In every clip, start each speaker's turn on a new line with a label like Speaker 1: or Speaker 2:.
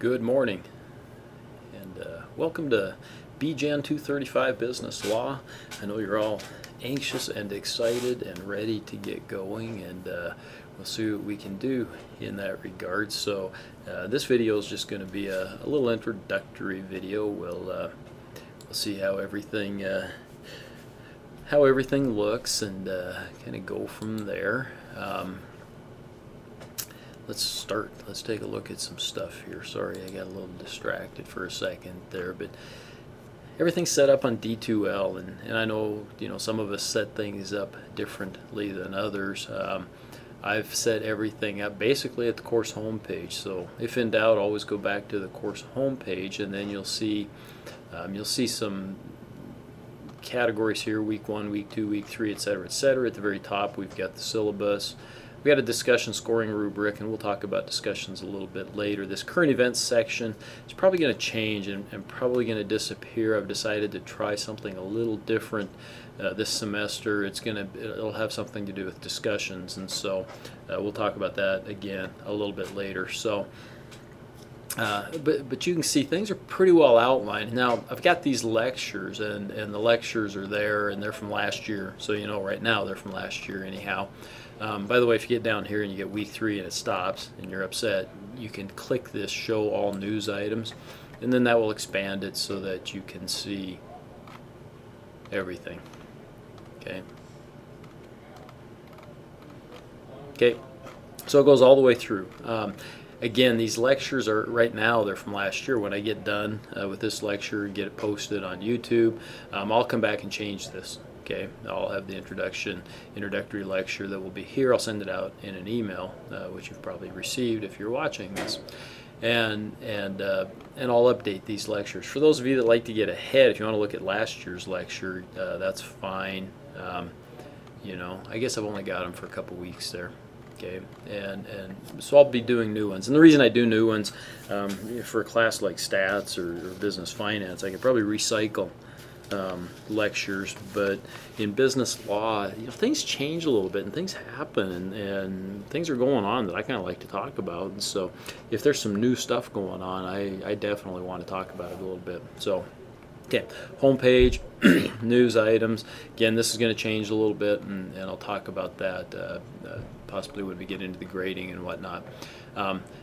Speaker 1: Good morning, and welcome to BGEN 235 Business Law. I know you're all anxious and excited and ready to get going, and we'll see what we can do in that regard. So this video is just going to be a little introductory video. We'll see how everything looks and kind of go from there. Let's start. Let's take a look at some stuff here. Sorry, I got a little distracted for a second there, but everything's set up on D2L, and I know some of us set things up differently than others. I've set everything up basically at the course homepage. So if in doubt, always go back to the course homepage, and then you'll see some categories here: week 1, week 2, week 3, etc., etc. At the very top, we've got the syllabus. We got a discussion scoring rubric, and we'll talk about discussions a little bit later. This current events section is probably going to change and probably going to disappear. I've decided to try something a little different this semester. It'll have something to do with discussions, and so we'll talk about that again a little bit later. So, but you can see things are pretty well outlined. Now I've got these lectures, and the lectures are there, and they're from last year. So right now they're from last year anyhow. By the way, if you get down here and you get week 3 and it stops and you're upset, you can click this show all news items, and then that will expand it so that you can see everything. Okay, so it goes all the way through. Again, these lectures are right now, they're from last year. When I get done with this lecture and get it posted on YouTube, I'll come back and change this. Okay, I'll have the introductory lecture that will be here. I'll send it out in an email, which you've probably received if you're watching this, and I'll update these lectures. For those of you that like to get ahead, if you want to look at last year's lecture, that's fine. I guess I've only got them for a couple weeks there. Okay, and so I'll be doing new ones. And the reason I do new ones, for a class like stats or business finance, I could probably recycle lectures, but in business law, things change a little bit and things happen, and things are going on that I kind of like to talk about. And so if there's some new stuff going on, I definitely want to talk about it a little bit. So okay, homepage, news items. Again, this is going to change a little bit, and I'll talk about that possibly when we get into the grading and whatnot.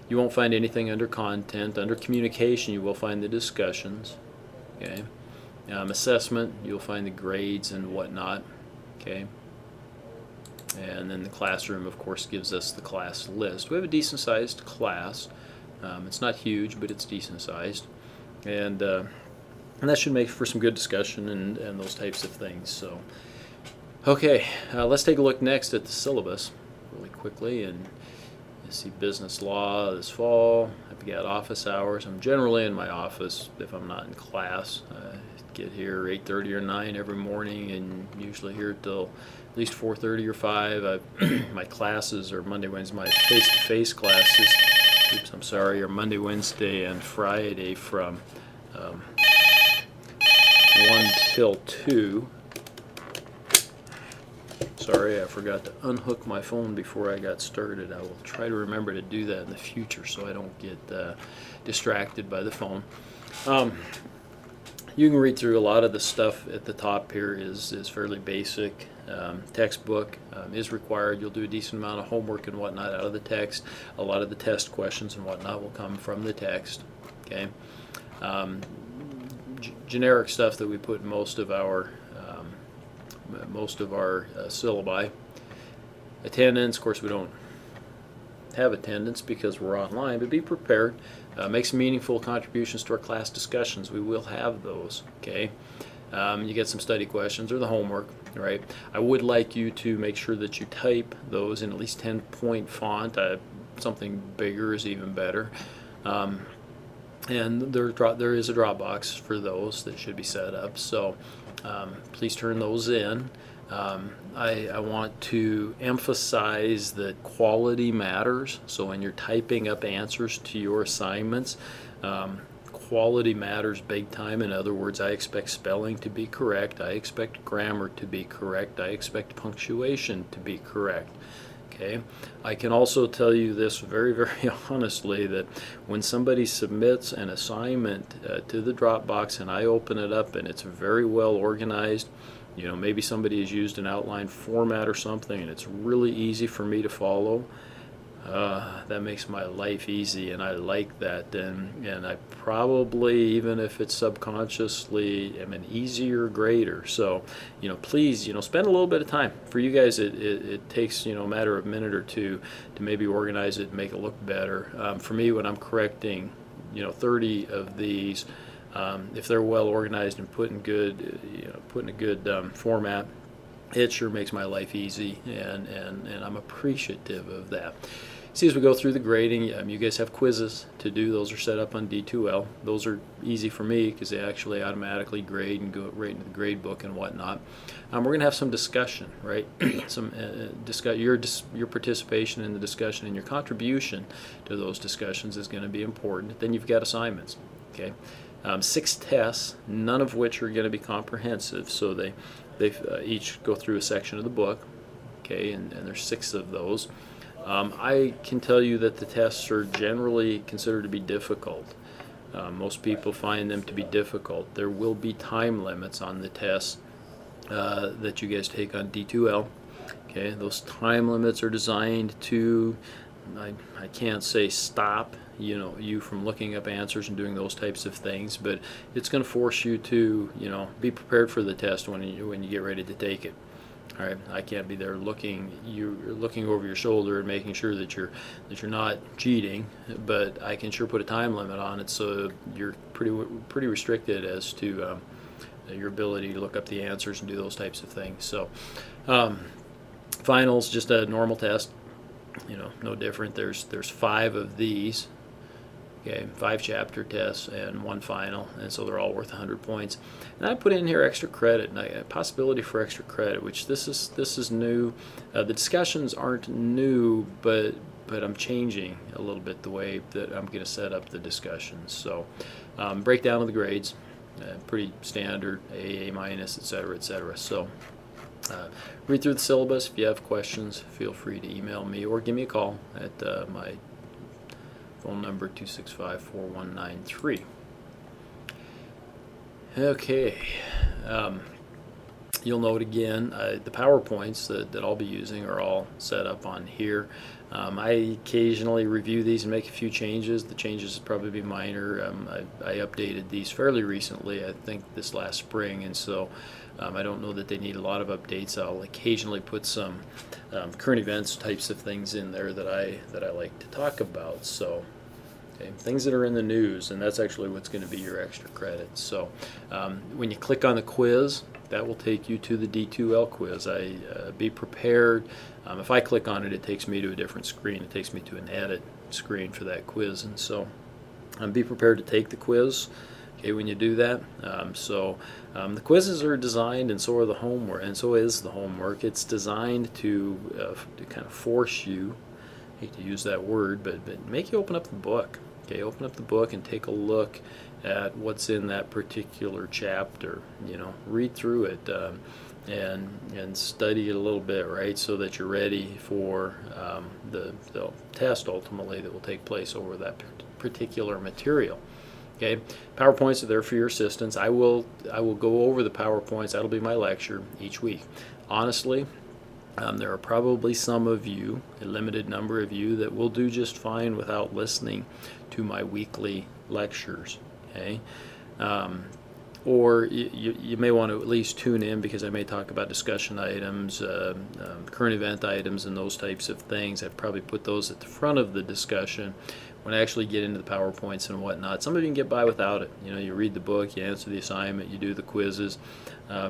Speaker 1: You won't find anything under content. Under communication, you will find the discussions. Okay. Assessment, you'll find the grades and whatnot. Okay. And then the classroom, of course, gives us the class list. We have a decent sized class. It's not huge, but it's decent sized, and that should make for some good discussion and those types of things. So, okay, let's take a look next at the syllabus really quickly. And you see business law this fall. I've got office hours. I'm generally in my office if I'm not in class. Get here 8:30 or 9 every morning, and usually here till at least 4:30 or 5. My classes are Monday, Wednesday. My face-to-face classes, are Monday, Wednesday, and Friday from 1 till 2. Sorry, I forgot to unhook my phone before I got started. I will try to remember to do that in the future so I don't get distracted by the phone. You can read through a lot of the stuff at the top here is fairly basic. Textbook is required. You'll do a decent amount of homework and whatnot out of the text. A lot of the test questions and whatnot will come from the text. Okay. Generic stuff that we put in most of our syllabi. Attendance, of course, we don't have attendance because we're online, but be prepared. Make some meaningful contributions to our class discussions. We will have those. Okay. You get some study questions or the homework, right? I would like you to make sure that you type those in at least 10-point font. Something bigger is even better. And there is a Dropbox for those that should be set up. So please turn those in. I want to emphasize that quality matters. So when you're typing up answers to your assignments, quality matters big time. In other words, I expect spelling to be correct. I expect grammar to be correct. I expect punctuation to be correct. Okay, I can also tell you this very, very honestly, that when somebody submits an assignment to the Dropbox and I open it up and it's very well organized, you know, maybe somebody has used an outline format or something and it's really easy for me to follow, that makes my life easy, and I like that. And I probably, even if it's subconsciously, am an easier grader. So, you know, please, you know, spend a little bit of time. For you guys, it takes, you know, a matter of a minute or two to maybe organize it and make it look better. For me, when I'm correcting, you know, 30 of these, if they're well organized and put in good, you know, put in a good format, it sure makes my life easy, and I'm appreciative of that. See, as we go through the grading, you guys have quizzes to do. Those are set up on D2L. Those are easy for me because they actually automatically grade and go right into the grade book and whatnot. We're going to have some discussion, right? Some your participation in the discussion and your contribution to those discussions is going to be important. Then you've got assignments, okay? 6 tests, none of which are going to be comprehensive, so they each go through a section of the book, okay, and there's 6 of those. I can tell you that the tests are generally considered to be difficult. Most people find them to be difficult. There will be time limits on the tests that you guys take on D2L. Okay, those time limits are designed to, I can't say stop, you know, you from looking up answers and doing those types of things, but it's going to force you to, you know, be prepared for the test when you get ready to take it. All right, I can't be there you're looking over your shoulder and making sure that you're not cheating, but I can sure put a time limit on it, so you're pretty restricted as to your ability to look up the answers and do those types of things. So finals, just a normal test, you know, no different. There's 5 of these. Okay, 5 chapter tests and 1 final, and so they're all worth 100 points. And I put in here extra credit, and a possibility for extra credit, which this is new. The discussions aren't new, but I'm changing a little bit the way that I'm going to set up the discussions. So breakdown of the grades, pretty standard, A minus, etc., etc. So read through the syllabus. If you have questions, feel free to email me or give me a call at my phone number 265-4193. Okay, you'll note again the PowerPoints that I'll be using are all set up on here. I occasionally review these and make a few changes. The changes will probably be minor. I updated these fairly recently, I think this last spring, and so I don't know that they need a lot of updates. I'll occasionally put some current events types of things in there that I like to talk about. So okay, things that are in the news, and that's actually what's going to be your extra credit. So when you click on the quiz, that will take you to the D2L quiz. Be prepared. If I click on it, it takes me to a different screen. It takes me to an edit screen for that quiz, and so be prepared to take the quiz. Okay, when you do that, the quizzes are designed, and so are the homework, and so is the homework. It's designed to kind of force you. I hate to use that word, but make you open up the book. Okay, open up the book and take a look at what's in that particular chapter. You know, read through it and study it a little bit, right, so that you're ready for the test ultimately that will take place over that particular material. Okay, PowerPoints are there for your assistance. I will go over the PowerPoints. That'll be my lecture each week. Honestly, there are probably some of you, a limited number of you, that will do just fine without listening to my weekly lectures. Okay, or you may want to at least tune in because I may talk about discussion items, current event items, and those types of things. I've probably put those at the front of the discussion. When I actually get into the PowerPoints and whatnot, some of you can get by without it. You know, you read the book, you answer the assignment, you do the quizzes,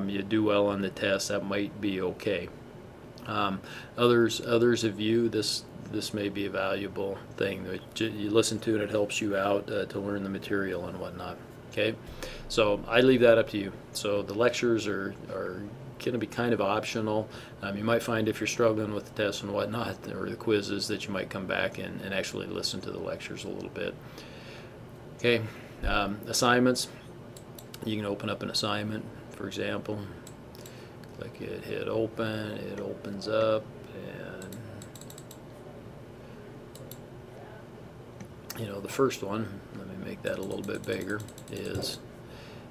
Speaker 1: you do well on the test. That might be okay. Others of you, this may be a valuable thing that you listen to and it helps you out to learn the material and whatnot. Okay, so I leave that up to you. So the lectures are going to be kind of optional. You might find if you're struggling with the tests and whatnot, or the quizzes, that you might come back and actually listen to the lectures a little bit. Okay, assignments. You can open up an assignment, for example. Click it, hit open, it opens up, and The first one, let me make that a little bit bigger, is,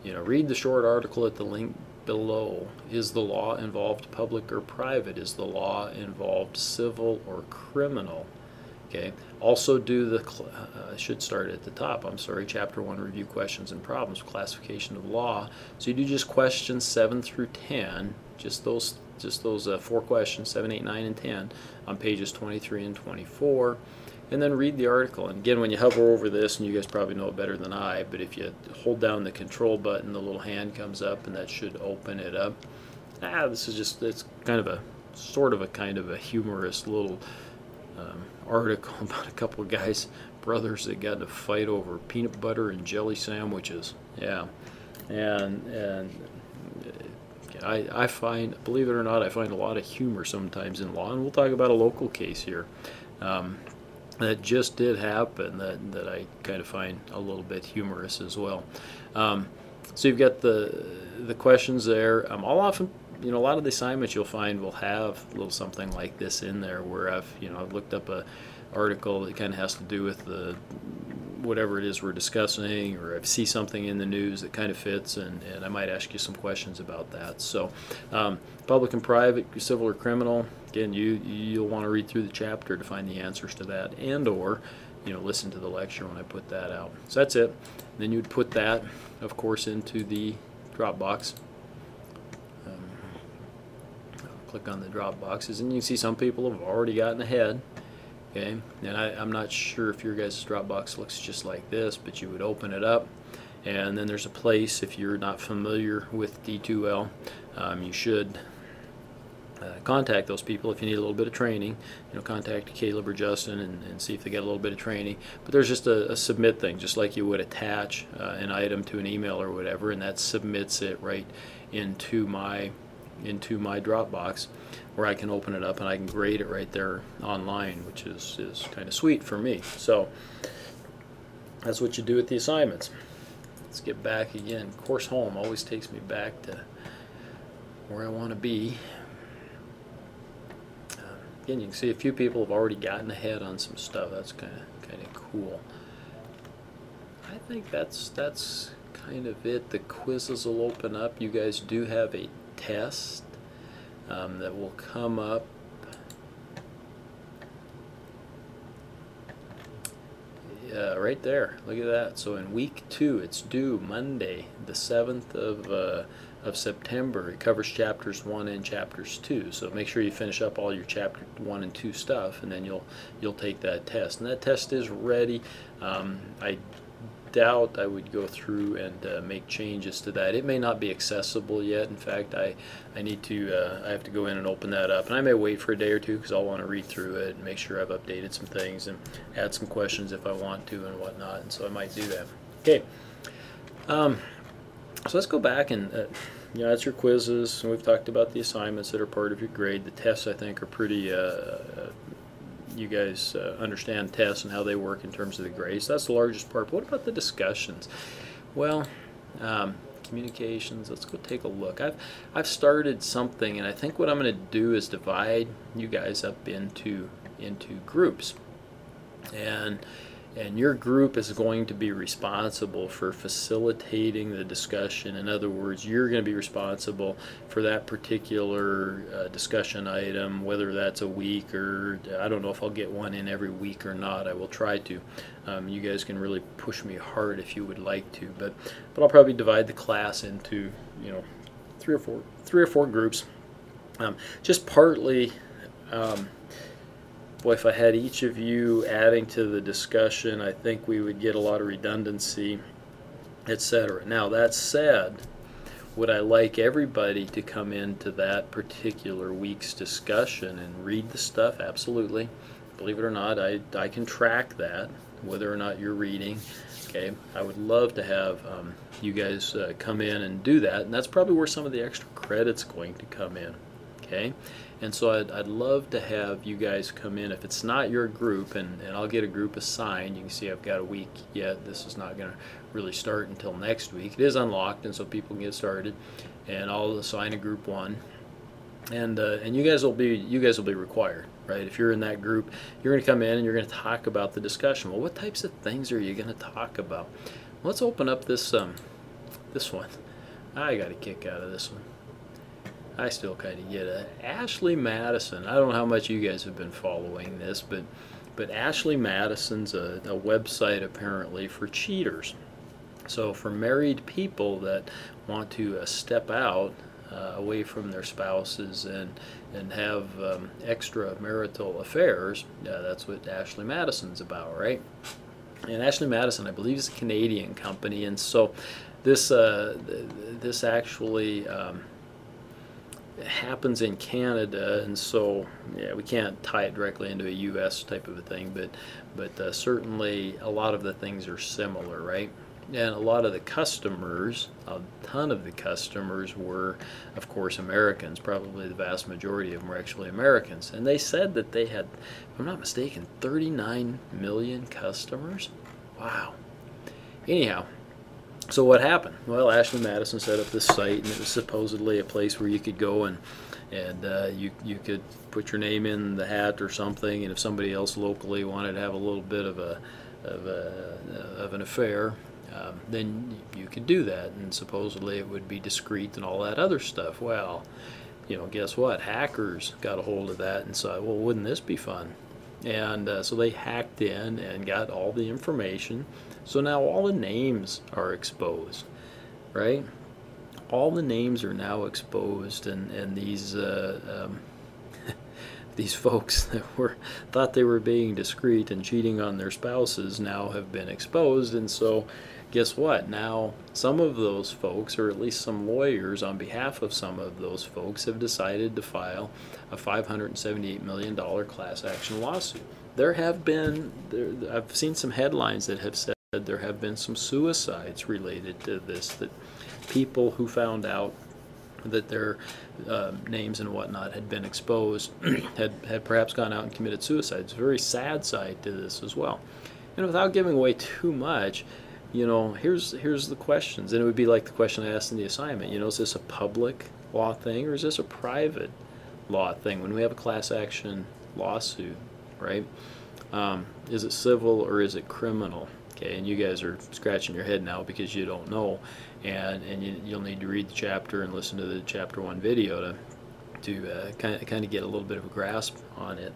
Speaker 1: read the short article at the link below. Is the law involved public or private? Is the law involved civil or criminal? Okay. Also do the, I should start at the top, I'm sorry, Chapter 1, Review Questions and Problems, Classification of Law. So you do just questions 7 through 10, just those 4 questions, 7, 8, 9, and 10, on pages 23 and 24. And then read the article. And again, when you hover over this, and you guys probably know it better than I, but if you hold down the control button, the little hand comes up, and that should open it up. This is just, it's kind of a, sort of a humorous little article about a couple of guys, brothers, that got in a fight over peanut butter and jelly sandwiches. Yeah. And I find, believe it or not, I find a lot of humor sometimes in law, and we'll talk about a local case here. That just did happen that I kind of find a little bit humorous as well. So you've got the questions there. I'll often, a lot of the assignments you'll find will have a little something like this in there, where I've looked up a article that kind of has to do with the whatever it is we're discussing, or I see something in the news that kind of fits, and I might ask you some questions about that. So public and private, civil or criminal, again, you'll want to read through the chapter to find the answers to that, and or listen to the lecture when I put that out. So that's it. Then you'd put that, of course, into the Dropbox. Click on the drop boxes, and you can see some people have already gotten ahead. Okay, and I'm not sure if your guys' Dropbox looks just like this, but you would open it up, and then there's a place, if you're not familiar with D2L, you should contact those people if you need a little bit of training. Contact Caleb or Justin and see if they get a little bit of training. But there's just a submit thing, just like you would attach an item to an email or whatever, and that submits it right into my Dropbox, where I can open it up and I can grade it right there online, which is kind of sweet for me. So that's what you do with the assignments. Let's get back again. Course home always takes me back to where I want to be. Again, you can see a few people have already gotten ahead on some stuff. That's kind of cool. I think that's kind of it. The quizzes will open up. You guys do have a test that will come up. Right there. Look at that. So in week 2, it's due Monday, the 7th of September. It covers chapters 1 and chapters 2. So make sure you finish up all your chapter 1 and 2 stuff, and then you'll take that test. And that test is ready. I doubt I would go through and make changes to that. It may not be accessible yet. In fact, I have to go in and open that up, and I may wait for a day or two because I'll want to read through it and make sure I've updated some things and add some questions if I want to and whatnot, and so I might do that. Okay, so let's go back and that's your quizzes, and we've talked about the assignments that are part of your grade. The tests, I think, are pretty you guys understand tests and how they work in terms of the grades. That's the largest part. But what about the discussions? Well, communications, let's go take a look. I've started something, and I think what I'm going to do is divide you guys up into groups. And your group is going to be responsible for facilitating the discussion. In other words, you're going to be responsible for that particular discussion item, whether that's a week, or I don't know if I'll get one in every week or not. I will try to. You guys can really push me hard if you would like to, but I'll probably divide the class into three or four groups. Just partly. Boy, if I had each of you adding to the discussion, I think we would get a lot of redundancy, etc. Now, that said, would I like everybody to come into that particular week's discussion and read the stuff? Absolutely. Believe it or not, I can track that, whether or not you're reading. Okay, I would love to have you guys come in and do that, and that's probably where some of the extra credit's going to come in. Okay, and so I'd love to have you guys come in. If it's not your group, and I'll get a group assigned. You can see I've got a week yet. This is not going to really start until next week. It is unlocked, and so people can get started. And I'll assign a group 1, and you guys will be required. right? If you're in that group, you're going to come in and you're going to talk about the discussion. Well, what types of things are you going to talk about? Let's open up this this one. I got a kick out of this one. I still kind of get it. Ashley Madison. I don't know how much you guys have been following this, but Ashley Madison's a website apparently for cheaters. So for married people that want to step out away from their spouses and have extramarital affairs, that's what Ashley Madison's about, right? And Ashley Madison, I believe, is a Canadian company, and so this actually happens in Canada, and so yeah, we can't tie it directly into a U.S. type of a thing, but certainly a lot of the things are similar, right? And a lot of the customers, a ton of the customers were, of course, Americans. Probably the vast majority of them were actually Americans. And they said that they had, if I'm not mistaken, 39 million customers. Wow. Anyhow, so what happened? Well, Ashley Madison set up this site, and it was supposedly a place where you could go and you could put your name in the hat or something, and if somebody else locally wanted to have a little bit of an affair, then you could do that, and supposedly it would be discreet and all that other stuff. Well, guess what? Hackers got a hold of that and said, well, wouldn't this be fun? And so they hacked in and got all the information. So now all the names are exposed, right? All the names are now exposed, and these these folks that thought they were being discreet and cheating on their spouses now have been exposed. And so guess what? Now some of those folks, or at least some lawyers on behalf of some of those folks, have decided to file a $578 million class action lawsuit. I've seen some headlines that have said there have been some suicides related to this, that people who found out that their names and whatnot had been exposed had perhaps gone out and committed suicide. It's a very sad side to this as well. And without giving away too much, here's the questions, and it would be like the question I asked in the assignment. Is this a public law thing or is this a private law thing? When we have a class action lawsuit, right? Is it civil or is it criminal? Okay, and you guys are scratching your head now because you don't know, and you'll need to read the chapter and listen to the chapter 1 video to kind of get a little bit of a grasp on it.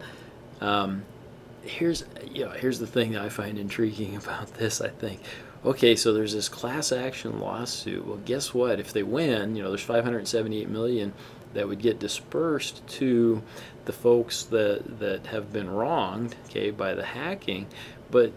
Speaker 1: Here's the thing that I find intriguing about this. I think, okay, so there's this class action lawsuit. Well, guess what? If they win, there's $578 million that would get dispersed to the folks that have been wronged, okay, by the hacking. But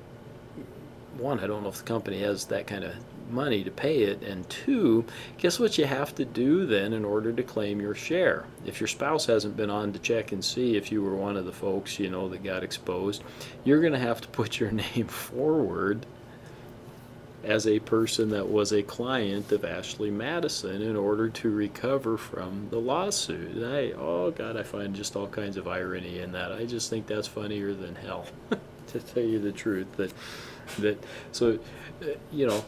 Speaker 1: one, I don't know if the company has that kind of money to pay it, and two, guess what you have to do then in order to claim your share? If your spouse hasn't been on to check and see if you were one of the folks that got exposed, you're going to have to put your name forward as a person that was a client of Ashley Madison in order to recover from the lawsuit. I find just all kinds of irony in that. I just think that's funnier than hell, to tell you the truth.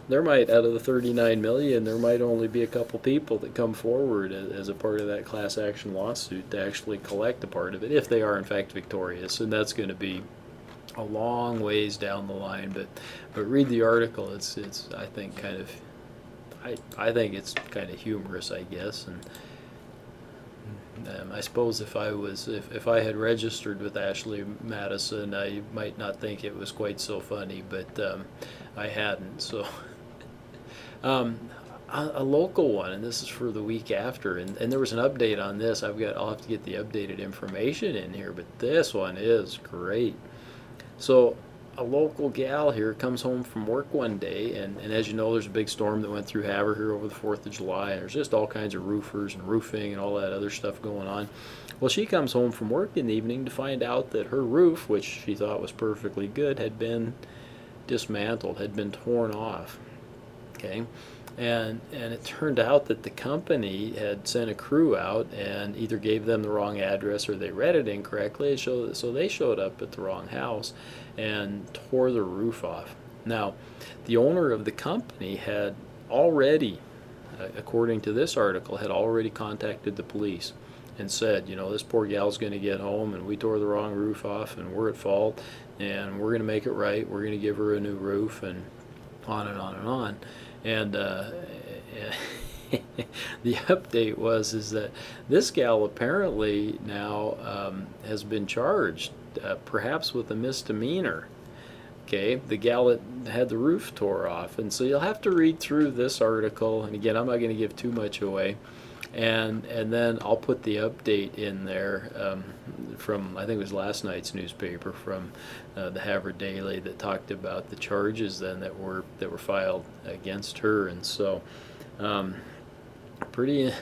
Speaker 1: There might, out of the 39 million, there might only be a couple people that come forward as a part of that class action lawsuit to actually collect a part of it, if they are in fact victorious, and that's going to be a long ways down the line. But read the article. It's I think kind of, I think it's kind of humorous, I guess. And I suppose if I had registered with Ashley Madison, I might not think it was quite so funny, but I hadn't. So a local one, and this is for the week after, and there was an update on this. I'll have to get the updated information in here, but this one is great. So a local gal here comes home from work one day, and as you know, there's a big storm that went through Havre here over the 4th of July, and there's just all kinds of roofers and roofing and all that other stuff going on. Well, she comes home from work in the evening to find out that her roof, which she thought was perfectly good, had been dismantled, had been torn off. Okay, and it turned out that the company had sent a crew out and either gave them the wrong address or they read it incorrectly, so they showed up at the wrong house and tore the roof off. Now, the owner of the company had already, according to this article, had already contacted the police and said, this poor gal's going to get home, and we tore the wrong roof off, and we're at fault, and we're going to make it right. We're going to give her a new roof, and on and on and on. And the update is that this gal apparently now has been charged, perhaps with a misdemeanor. Okay, the gal that had the roof tore off. And so you'll have to read through this article, and again, I'm not going to give too much away, and then I'll put the update in there from, I think it was last night's newspaper, from the Havre Daily, that talked about the charges then that were filed against her. And so pretty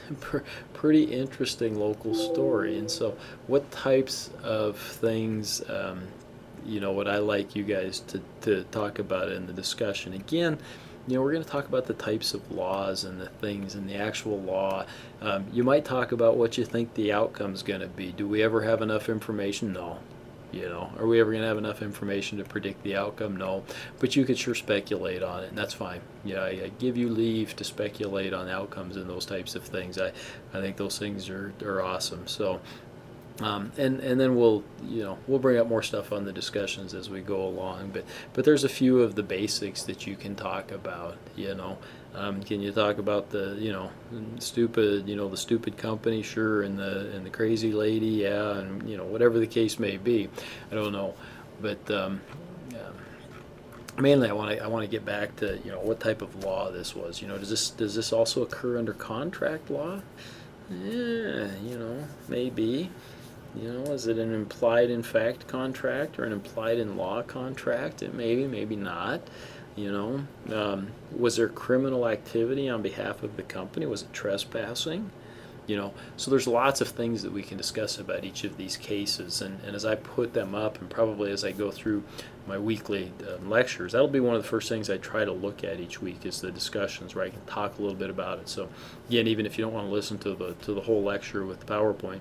Speaker 1: interesting local story. And so what types of things would I like you guys to talk about in the discussion? Again, we're going to talk about the types of laws and the things in the actual law. You might talk about what you think the outcome's going to be. Do we ever have enough information? No. Are we ever going to have enough information to predict the outcome? No. But you could sure speculate on it, and that's fine. I give you leave to speculate on outcomes and those types of things. I think those things are awesome. So. And then we'll bring up more stuff on the discussions as we go along, but there's a few of the basics that you can talk about. Can you talk about the stupid company? Sure. And the crazy lady? Yeah. And whatever the case may be, I don't know, but mainly I want to get back to what type of law this was. Does this also occur under contract law? Yeah, maybe. Is it an implied in fact contract or an implied in law contract? Maybe not. Was there criminal activity on behalf of the company? Was it trespassing? So there's lots of things that we can discuss about each of these cases, and as I put them up, and probably as I go through my weekly lectures, that'll be one of the first things I try to look at each week, is the discussions where I can talk a little bit about it. So again, even if you don't want to listen to the whole lecture with the PowerPoint,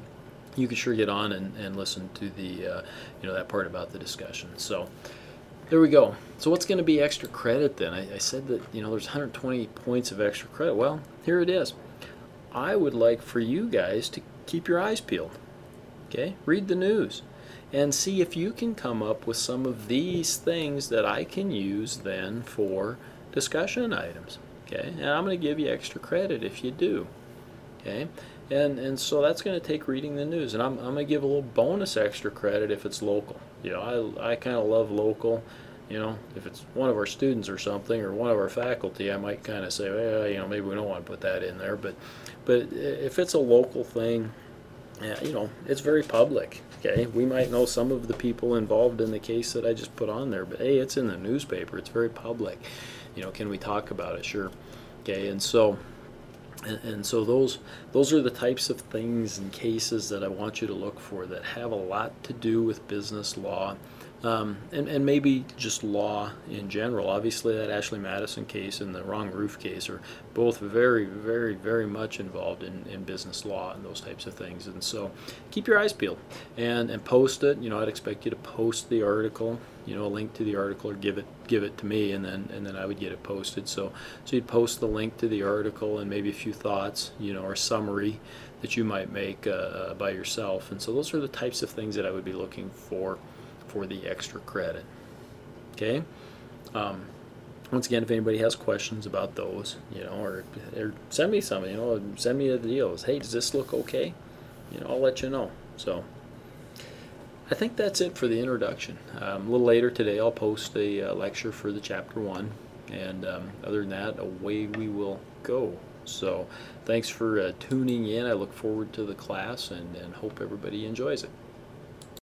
Speaker 1: you can sure get on and listen to the that part about the discussion. So there we go. So what's going to be extra credit then? I said that there's 120 points of extra credit. Well, here it is. I would like for you guys to keep your eyes peeled. Okay, read the news and see if you can come up with some of these things that I can use then for discussion items. Okay, and I'm going to give you extra credit if you do. Okay. And so that's going to take reading the news, and I'm going to give a little bonus extra credit if it's local. I kind of love local. If it's one of our students or something, or one of our faculty, I might kind of say, well, maybe we don't want to put that in there. But if it's a local thing, it's very public. Okay, we might know some of the people involved in the case that I just put on there, but hey, it's in the newspaper. It's very public. Can we talk about it? Sure. Okay, and so those are the types of things and cases that I want you to look for that have a lot to do with business law, and maybe just law in general. Obviously, that Ashley Madison case and the wrong roof case are both very, very, very much involved in business law and those types of things. And so keep your eyes peeled and post it. I'd expect you to post the article, a link to the article, or give it to me, and then I would get it posted. So you'd post the link to the article and maybe a few thoughts, or summary that you might make by yourself. And so those are the types of things that I would be looking for the extra credit. Okay. Once again, if anybody has questions about those, or send me some, send me a deal. Hey, does this look okay? I'll let you know. So I think that's it for the introduction. A little later today, I'll post a lecture for the Chapter 1, and other than that, away we will go. So thanks for tuning in. I look forward to the class, and hope everybody enjoys it.